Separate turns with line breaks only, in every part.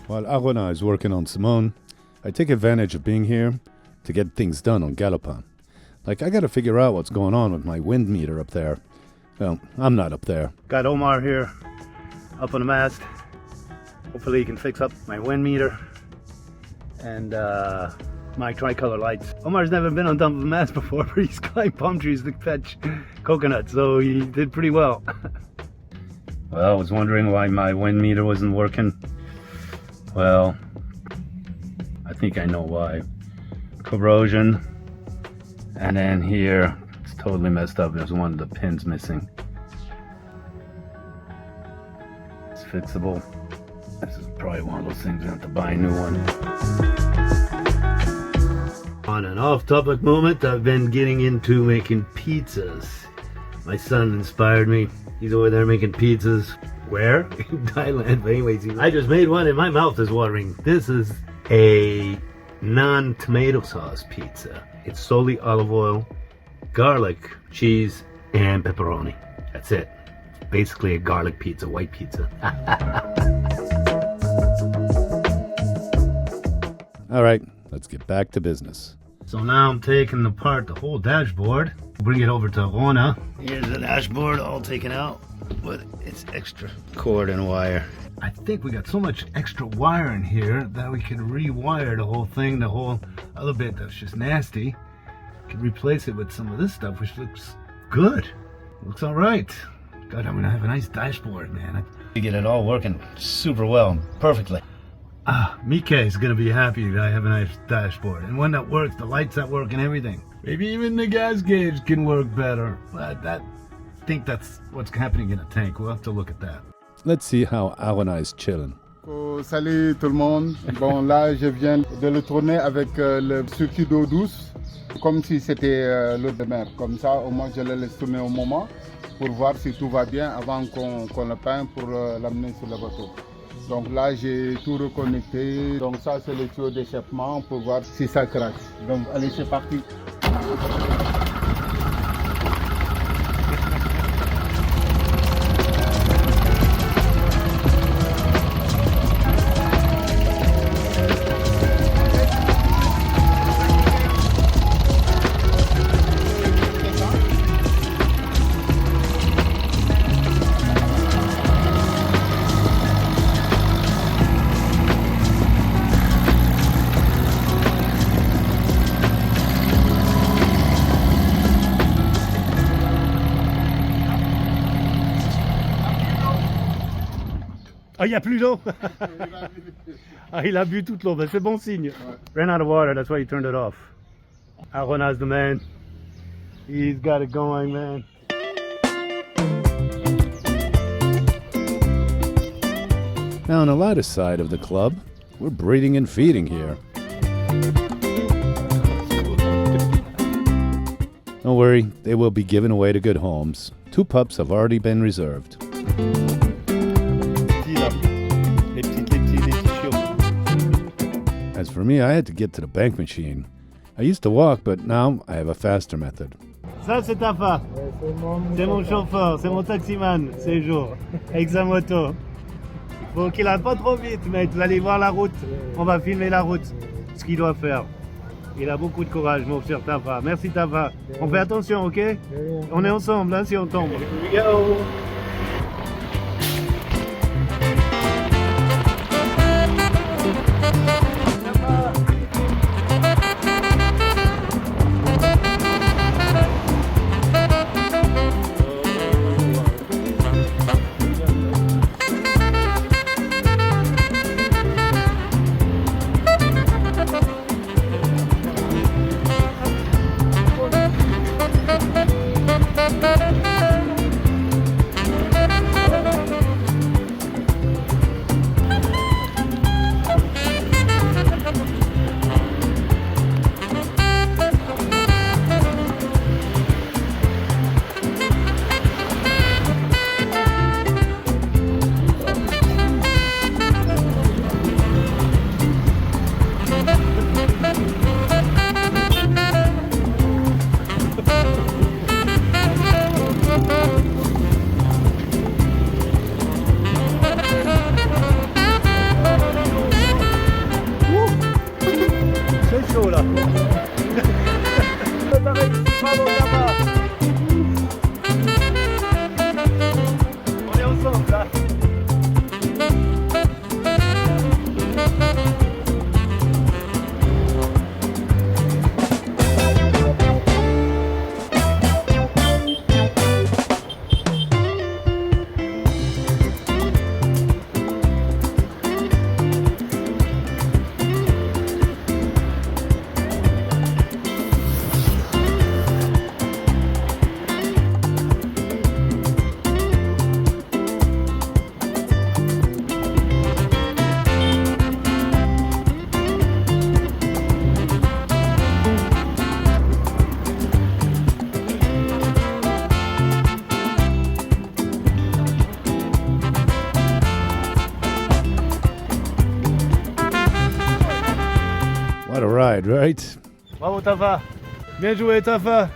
While Arona is working on Simone, I take advantage of being here to get things done on Galopin. Like, I gotta figure out what's going on with my wind meter up there. Well, I'm not up there. Got Omar here, up on the mast. Hopefully he can fix up my wind meter and my tricolor lights. Omar's never been on top of a mast before, but he's climbed palm trees to fetch coconuts, so he did pretty well. Well, I was wondering why my wind meter wasn't working. Well, I think I know why. Corrosion. And then here, it's totally messed up. There's one of the pins missing. It's fixable. This is probably one of those things I have to buy a new one. On an off-topic moment, I've been getting into making pizzas. My son inspired me. He's over there making pizzas. Where? In Thailand. But anyways, I just made one and my mouth is watering. This is a non-tomato sauce pizza. It's solely olive oil, garlic, cheese, and pepperoni. That's it. It's basically a garlic pizza, white pizza. All right, let's get back to business. So now I'm taking apart the whole dashboard. Bring it over to Arona. Here's the dashboard all taken out, but it's extra cord and wire. I think we got so much extra wire in here that we can rewire the whole thing, the whole other bit that's just nasty. Can replace it with some of this stuff, which looks good. Looks all right. God, I'm gonna have a nice dashboard, man. You get it all working super well, perfectly. Mike is gonna be happy that I have a nice dashboard and one that works, the lights that work and everything. Maybe even the gas gauge can work better. But I think that's what's happening in the tank. We'll have to look at that. Let's see how Arona is chilling.
Salut tout le monde. Bon, là, je viens de le tourner avec le circuit d'eau douce, comme si c'était l'eau de mer. Comme ça, au moins, je le laisse tourner au moment pour voir si tout va bien avant qu'on le peigne pour l'amener sur le bateau. Donc là, j'ai tout reconnecté. Donc ça, c'est le tuyau d'échappement pour voir si ça craque. Donc, allez, c'est parti.
Ah, il n'y a plus d'eau. Il a bu toute l'eau, c'est bon signe. Ran out of water, that's why he turned it off. Arona's the man. He's got it going, man. Now on the lighter side of the club, we're breeding and feeding here. Don't worry, they will be given away to good homes. 2 pups have already been reserved. As for me, I had to get to the bank machine. I used to walk, but now I have a faster method. Ça, c'est Tafa. C'est mon chauffeur, c'est mon taximan, ces jours, avec sa moto. Faut qu'il aille pas trop vite, mec. Vous allez voir la route. On va filmer la route. Ce qu'il doit faire. Il a beaucoup de courage, mon cher Tafa. Merci, Tafa. On fait attention, ok? On est ensemble, hein, si on tombe. Here we go. ride, right? Bravo Tafa. Bien joué Tafa.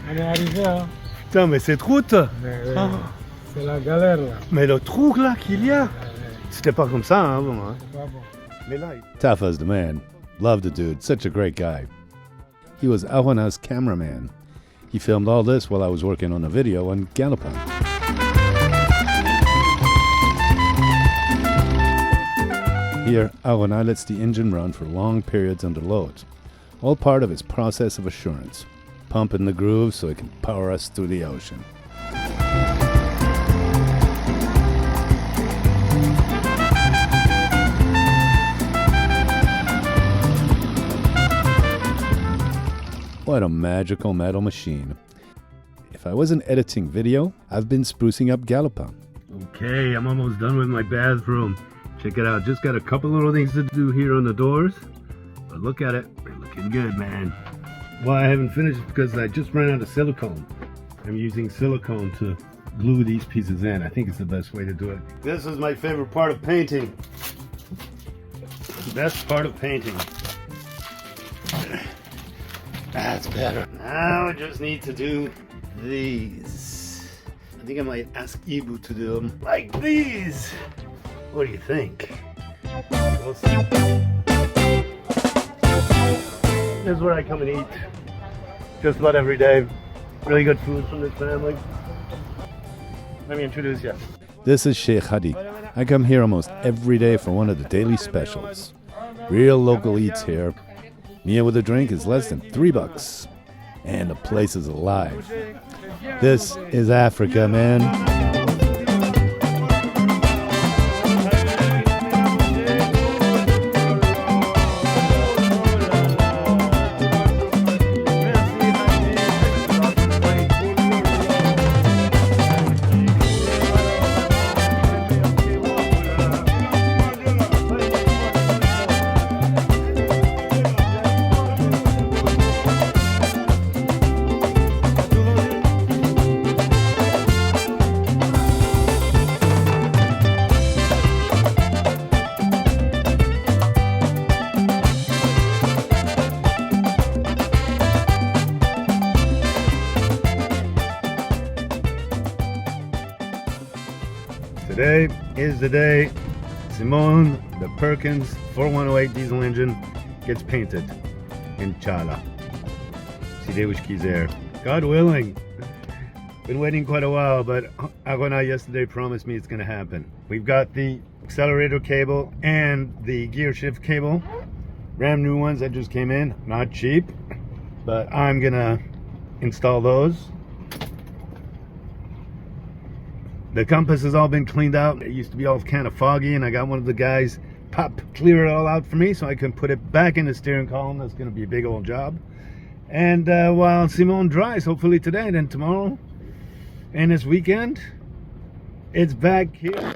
On est arrivé, hein.
Putain, mais cette route.
Mais, c'est la galère là.
Mais le trou là qu'il y a. C'était pas comme ça, hein, avant, hein.
C'est pas bon.
Mais là, Tafa's the man. Love the dude. Such a great guy. He was Arona's cameraman. He filmed all this while I was working on a video on Galopin. Here, Arona lets the engine run for long periods under load, all part of his process of assurance, pumping the grooves so it can power us through the ocean. What a magical metal machine. If I wasn't editing video, I've been sprucing up Galopin. Okay, I'm almost done with my bathroom. Check it out, just got a couple little things to do here on the doors. But look at it, they're looking good, man. Well, I haven't finished because I just ran out of silicone. I'm using silicone to glue these pieces in. I think it's the best way to do it. This is my favorite part of painting. The best part of painting. That's better. Now I just need to do these. I think I might ask Ibu to do them like these. What do you think? We'll see. This is where I come and eat. Just about every day. Really good food from this family. Let me introduce you. This is Chez Khady. I come here almost every day for one of the daily specials. Real local eats here. Meal with a drink is less than $3. And the place is alive. This is Africa, man. Today is the day Simone the Perkins 4108 diesel engine gets painted. Inshallah. God willing. Been waiting quite a while, but Arona yesterday promised me it's going to happen. We've got the accelerator cable and the gear shift cable. Brand new ones that just came in. Not cheap, but I'm going to install those. The compass has all been cleaned out. It used to be all kind of foggy, and I got one of the guys clear it all out for me so I can put it back in the steering column. That's going to be a big old job. And while Simone dries, hopefully today, then tomorrow and this weekend, it's back here.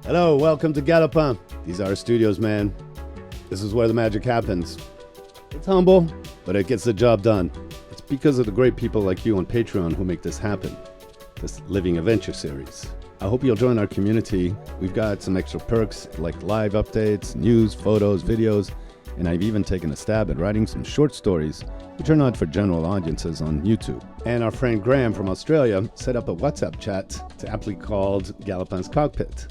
Hello, welcome to Galopin. These are our studios, man. This is where the magic happens. It's humble, but it gets the job done. It's because of the great people like you on Patreon who make this happen. This Living Adventure series. I hope you'll join our community. We've got some extra perks like live updates, news, photos, videos, and I've even taken a stab at writing some short stories which are not for general audiences on YouTube. And our friend Graham from Australia set up a WhatsApp chat to aptly called Galopin's Cockpit.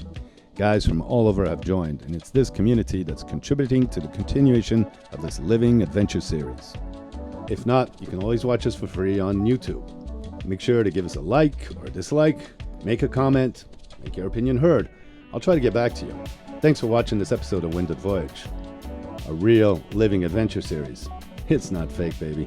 Guys from all over have joined, and it's this community that's contributing to the continuation of this Living Adventure series. If not, you can always watch us for free on YouTube. Make sure to give us a like or a dislike, make a comment, Make your opinion heard. I'll try to get back to you. Thanks for watching this episode of Winded Voyage, a real living adventure series. It's not fake, baby.